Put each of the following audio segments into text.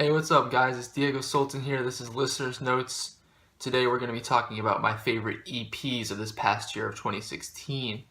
Hey, what's up guys? It's Diego Sultan here. This is Listener's Notes. Today we're going to be talking about my favorite EPs of this past year of 2016.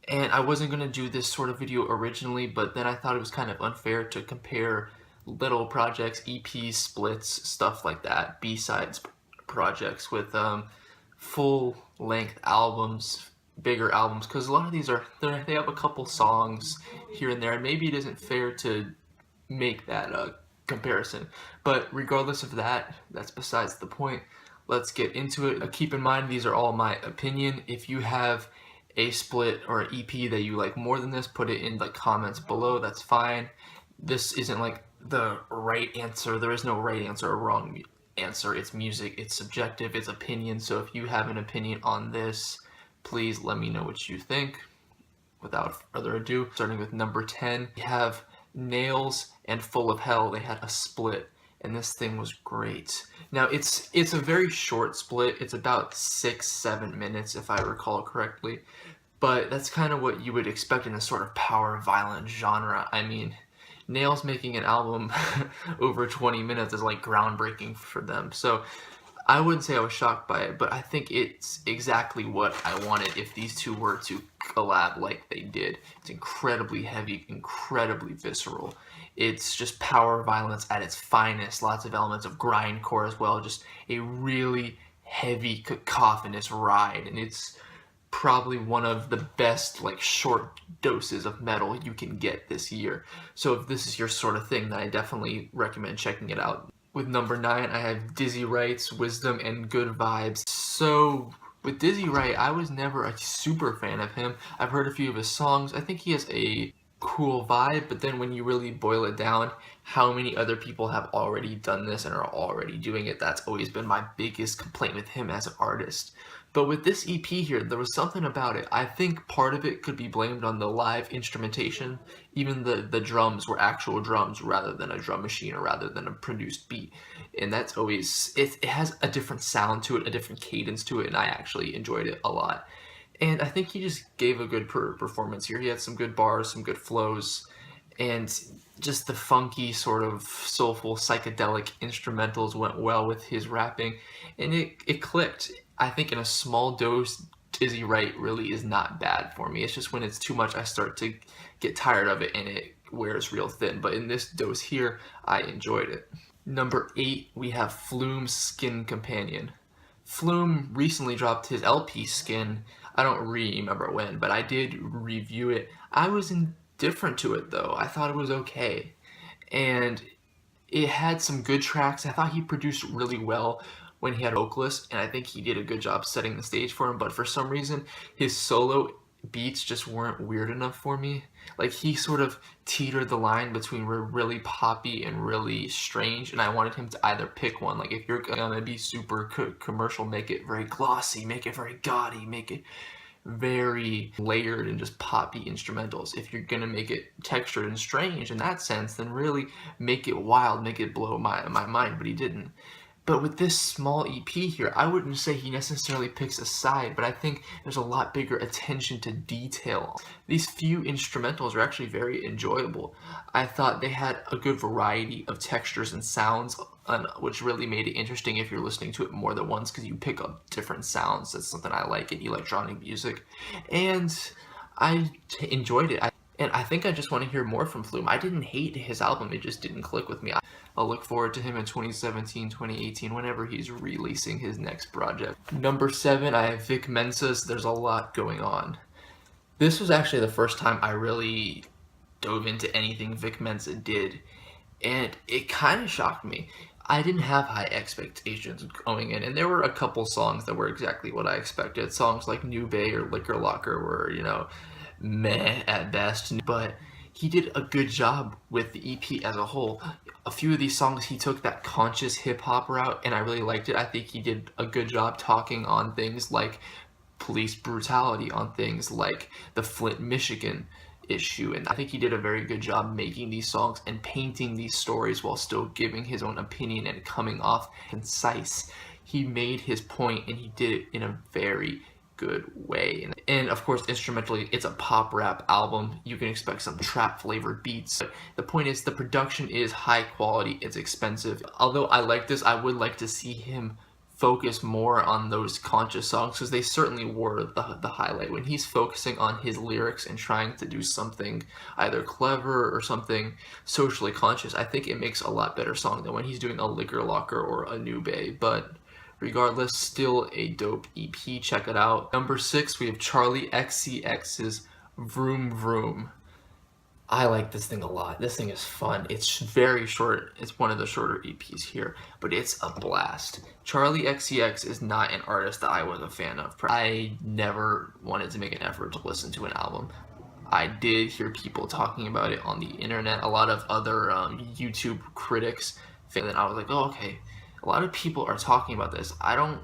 And I wasn't going to do this sort of video originally, but then I thought it was kind of unfair to compare little projects, EPs, splits, stuff like that, B-sides projects with full-length albums, bigger albums, because a lot of these they have a couple songs here and there, and maybe it isn't fair to make that comparison. But regardless of that, that's besides the point. Let's get into it. Keep in mind, these are all my opinion. If you have a split or an EP that you like more than this, put it in the comments below. That's fine. This isn't like the right answer. There is no right answer or wrong answer. It's music, it's subjective, it's opinion. So if you have an opinion on this, please let me know what you think. Without further ado, starting with number 10, we have Nails and Full of Hell. They had a split, and this thing was great. Now it's a very short split. It's about 6-7 minutes if I recall correctly, but that's kind of what you would expect in a sort of power violent genre. I mean, Nails making an album over 20 minutes is like groundbreaking for them, so I wouldn't say I was shocked by it, but I think it's exactly what I wanted if these two were to collab like they did. It's incredibly heavy, incredibly visceral. It's just power violence at its finest, lots of elements of grindcore as well, just a really heavy, cacophonous ride, and it's probably one of the best like short doses of metal you can get this year. So if this is your sort of thing, then I definitely recommend checking it out. With number 9, I have Dizzy Wright's Wisdom and Good Vibes. So with Dizzy Wright, I was never a super fan of him. I've heard a few of his songs. I think he has a cool vibe, but then when you really boil it down, how many other people have already done this and are already doing it? That's always been my biggest complaint with him as an artist. But with this EP here, there was something about it. I think part of it could be blamed on the live instrumentation. Even the drums were actual drums rather than a drum machine or rather than a produced beat. And that's always, it has a different sound to it, a different cadence to it, and I actually enjoyed it a lot. And I think he just gave a good performance here. He had some good bars, some good flows, and just the funky sort of soulful psychedelic instrumentals went well with his rapping, and it clicked. I think in a small dose, Dizzy Wright really is not bad for me. It's just when it's too much, I start to get tired of it and it wears real thin. But in this dose here, I enjoyed it. Number 8, we have Flume's Skin Companion. Flume recently dropped his LP Skin. I don't remember when, but I did review it. I was indifferent to it though. I thought it was okay. And it had some good tracks. I thought he produced really well when he had a vocalist, and I think he did a good job setting the stage for him, but for some reason his solo beats just weren't weird enough for me. Like, he sort of teetered the line between really poppy and really strange, and I wanted him to either pick one. Like, if you're gonna be super commercial, make it very glossy, make it very gaudy, make it very layered and just poppy instrumentals. If you're gonna make it textured and strange in that sense, then really make it wild, make it blow my mind, but he didn't. But with this small EP here, I wouldn't say he necessarily picks a side, but I think there's a lot bigger attention to detail. These few instrumentals are actually very enjoyable. I thought they had a good variety of textures and sounds, which really made it interesting if you're listening to it more than once, because you pick up different sounds. That's something I like in electronic music. And I enjoyed it. And I think I just want to hear more from Flume. I didn't hate his album, it just didn't click with me. I'll look forward to him in 2017, 2018, whenever he's releasing his next project. Number 7, I have Vic Mensa's There's a Lot Going On. This was actually the first time I really dove into anything Vic Mensa did, and it kind of shocked me. I didn't have high expectations going in, and there were a couple songs that were exactly what I expected. Songs like New Bay or Liquor Locker were, you know, meh at best, but he did a good job with the EP as a whole. A few of these songs, he took that conscious hip-hop route, and I really liked it. I think he did a good job talking on things like police brutality, on things like the Flint, Michigan issue, and I think he did a very good job making these songs and painting these stories while still giving his own opinion and coming off concise. He made his point, and he did it in a very good way. And of course, instrumentally, it's a pop rap album. You can expect some trap flavored beats. But the point is, the production is high quality, it's expensive. Although I like this, I would like to see him focus more on those conscious songs, because they certainly were the highlight. When he's focusing on his lyrics and trying to do something either clever or something socially conscious, I think it makes a lot better song than when he's doing a Liquor Locker or a Nube. But regardless, still a dope EP. Check it out. Number 6, we have Charli XCX's Vroom Vroom. I like this thing a lot. This thing is fun. It's very short. It's one of the shorter EPs here, but it's a blast. Charli XCX is not an artist that I was a fan of. I never wanted to make an effort to listen to an album. I did hear people talking about it on the internet, a lot of other YouTube critics, and then I was like, oh, okay, a lot of people are talking about this. I don't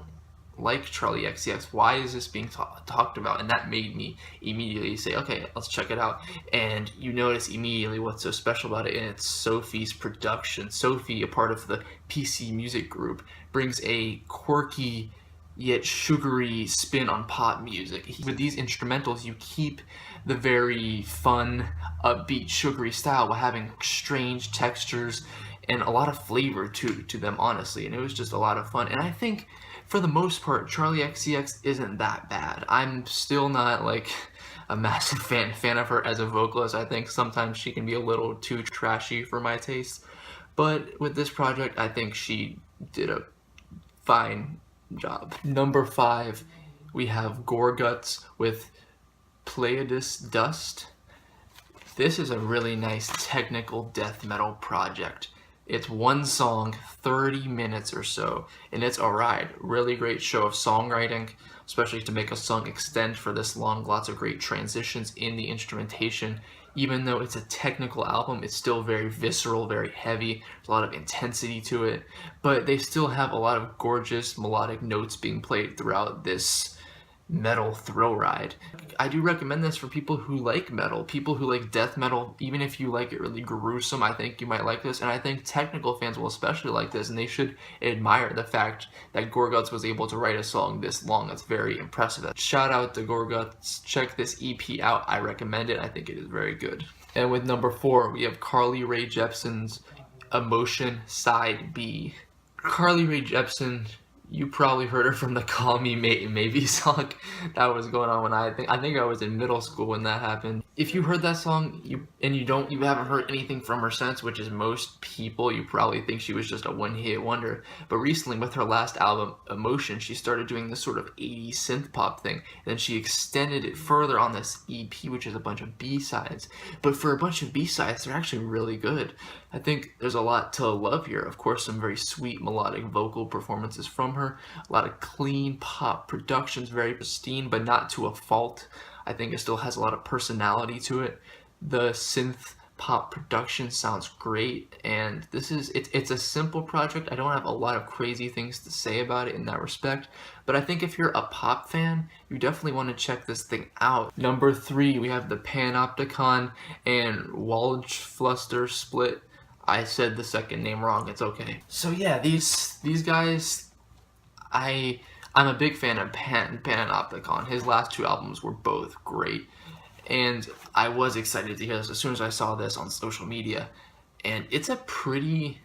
like Charli XCX. Why is this being talked about? And that made me immediately say, okay, let's check it out. And you notice immediately what's so special about it, and it's Sophie's production. Sophie, a part of the PC Music Group, brings a quirky yet sugary spin on pop music. With these instrumentals, you keep the very fun, upbeat, sugary style while having strange textures and a lot of flavor to them, honestly. And it was just a lot of fun. And I think, for the most part, Charli XCX isn't that bad. I'm still not like a massive fan of her as a vocalist. I think sometimes she can be a little too trashy for my taste. But with this project, I think she did a fine job. Number 5, we have Gorguts with Pleiades Dust. This is a really nice technical death metal project. It's one song, 30 minutes or so, and it's a ride. Really great show of songwriting, especially to make a song extend for this long. Lots of great transitions in the instrumentation. Even though it's a technical album, it's still very visceral, very heavy. There's a lot of intensity to it, but they still have a lot of gorgeous melodic notes being played throughout this metal thrill ride. I do recommend this for people who like metal, people who like death metal. Even if you like it really gruesome, I think you might like this, and I think technical fans will especially like this, and they should admire the fact that Gorguts was able to write a song this long. That's very impressive. Shout out to Gorguts. Check this EP out. I recommend it. I think it is very good. And with number 4, we have Carly Rae Jepsen's Emotion Side B. Carly Rae Jepsen, you probably heard her from the Call Me Maybe song that was going on when I think I was in middle school when that happened. If you heard that song you haven't heard anything from her since, which is most people, you probably think she was just a one-hit wonder. But recently, with her last album, Emotion, she started doing this sort of 80s synth pop thing. And then she extended it further on this EP, which is a bunch of B-sides. But for a bunch of B-sides, they're actually really good. I think there's a lot to love here. Of course, some very sweet melodic vocal performances from her. A lot of clean pop productions, very pristine, but not to a fault. I think it still has a lot of personality to it. The synth pop production sounds great, and it's a simple project. I don't have a lot of crazy things to say about it in that respect, but I think if you're a pop fan, you definitely want to check this thing out. Number 3, we have the Panopticon and Waldgeflüster split. I said the second name wrong, it's okay. So yeah, these guys, I'm a big fan of Panopticon. His last 2 albums were both great, and I was excited to hear this as soon as I saw this on social media. And it's a pretty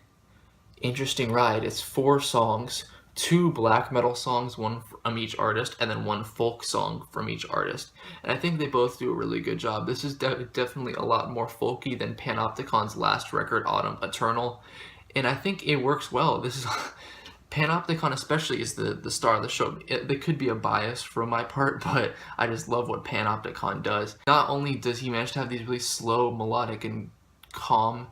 interesting ride. It's 4 songs, 2 black metal songs, 1 from each artist, and then 1 folk song from each artist. And I think they both do a really good job. This is definitely a lot more folky than Panopticon's last record, Autumn Eternal, and I think it works well. This is Panopticon especially is the star of the show. There could be a bias from my part, but I just love what Panopticon does. Not only does he manage to have these really slow, melodic, and calm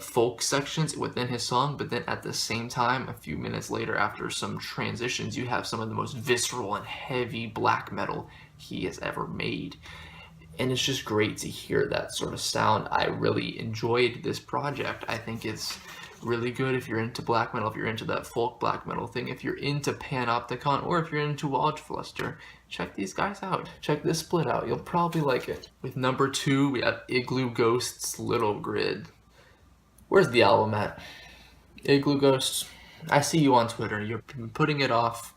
folk sections within his song, but then at the same time, a few minutes later, after some transitions, you have some of the most visceral and heavy black metal he has ever made. And it's just great to hear that sort of sound. I really enjoyed this project. I think it's really good if you're into black metal, if you're into that folk black metal thing, if you're into Panopticon, or if you're into Waldgeflüster. Check these guys out. Check this split out. You'll probably like it. With number 2, we have Igloo Ghost's Little Grid. Where's the album at? Igloo Ghost, I see you on Twitter. You're putting it off.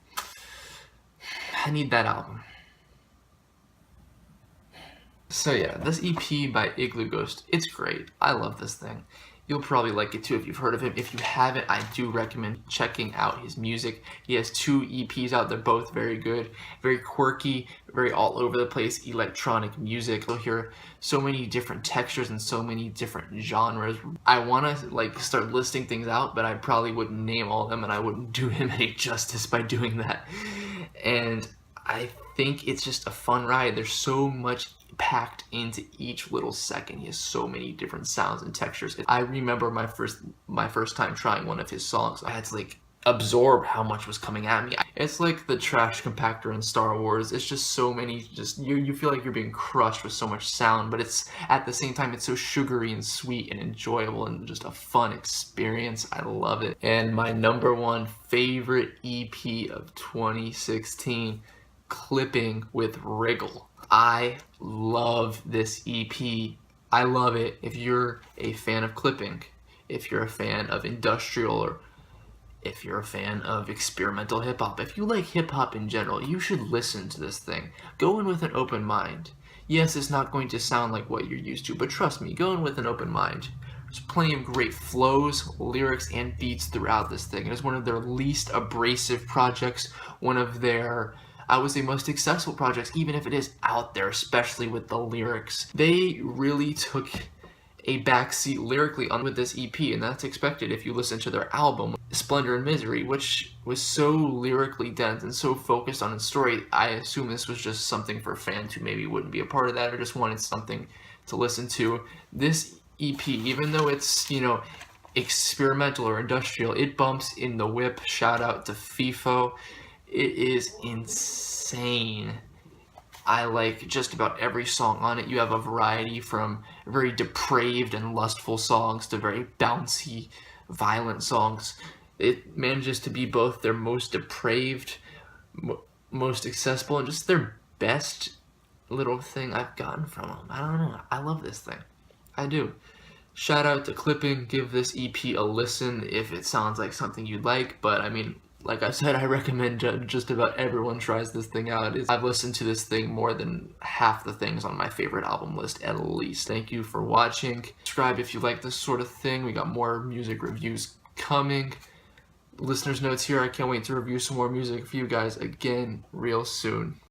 I need that album. So yeah, this EP by Igloo Ghost, it's great. I love this thing. You'll probably like it too if you've heard of him. If you haven't, I do recommend checking out his music. He has 2 EPs out. They're both very good, very quirky, very all over the place electronic music. You'll hear so many different textures and so many different genres. I want to like start listing things out, but I probably wouldn't name all of them and I wouldn't do him any justice by doing that. And I think it's just a fun ride. There's so much packed into each little second. He has so many different sounds and textures. I remember my first time trying one of his songs. I had to like absorb how much was coming at me. It's like the trash compactor in Star Wars. It's just so many, just you feel like you're being crushed with so much sound, but it's at the same time it's so sugary and sweet and enjoyable and just a fun experience. I love it. And my number 1 favorite EP of 2016, Clipping with Wriggle. I love this EP. I love it. If you're a fan of clipping, if you're a fan of industrial, or if you're a fan of experimental hip-hop, if you like hip-hop in general, you should listen to this thing. Go in with an open mind. Yes, it's not going to sound like what you're used to, but trust me, go in with an open mind. There's plenty of great flows, lyrics, and beats throughout this thing. It is one of their least abrasive projects, one of their, I would say, most accessible projects, even if it is out there, especially with the lyrics. They really took a backseat lyrically on with this EP, and that's expected if you listen to their album, Splendor and Misery, which was so lyrically dense and so focused on its story. I assume this was just something for fans who maybe wouldn't be a part of that or just wanted something to listen to. This EP, even though it's, you know, experimental or industrial, it bumps in the whip. Shout out to FIFO. It is insane. I like just about every song on it. You have a variety from very depraved and lustful songs to very bouncy, violent songs. It manages to be both their most depraved, most accessible, and just their best little thing I've gotten from them. I don't know. I love this thing. I do. Shout out to Clipping. Give this EP a listen if it sounds like something you'd like, but I mean, like I said, I recommend just about everyone tries this thing out. I've listened to this thing more than half the things on my favorite album list, at least. Thank you for watching. Subscribe if you like this sort of thing. We got more music reviews coming. Listener's notes here. I can't wait to review some more music for you guys again real soon.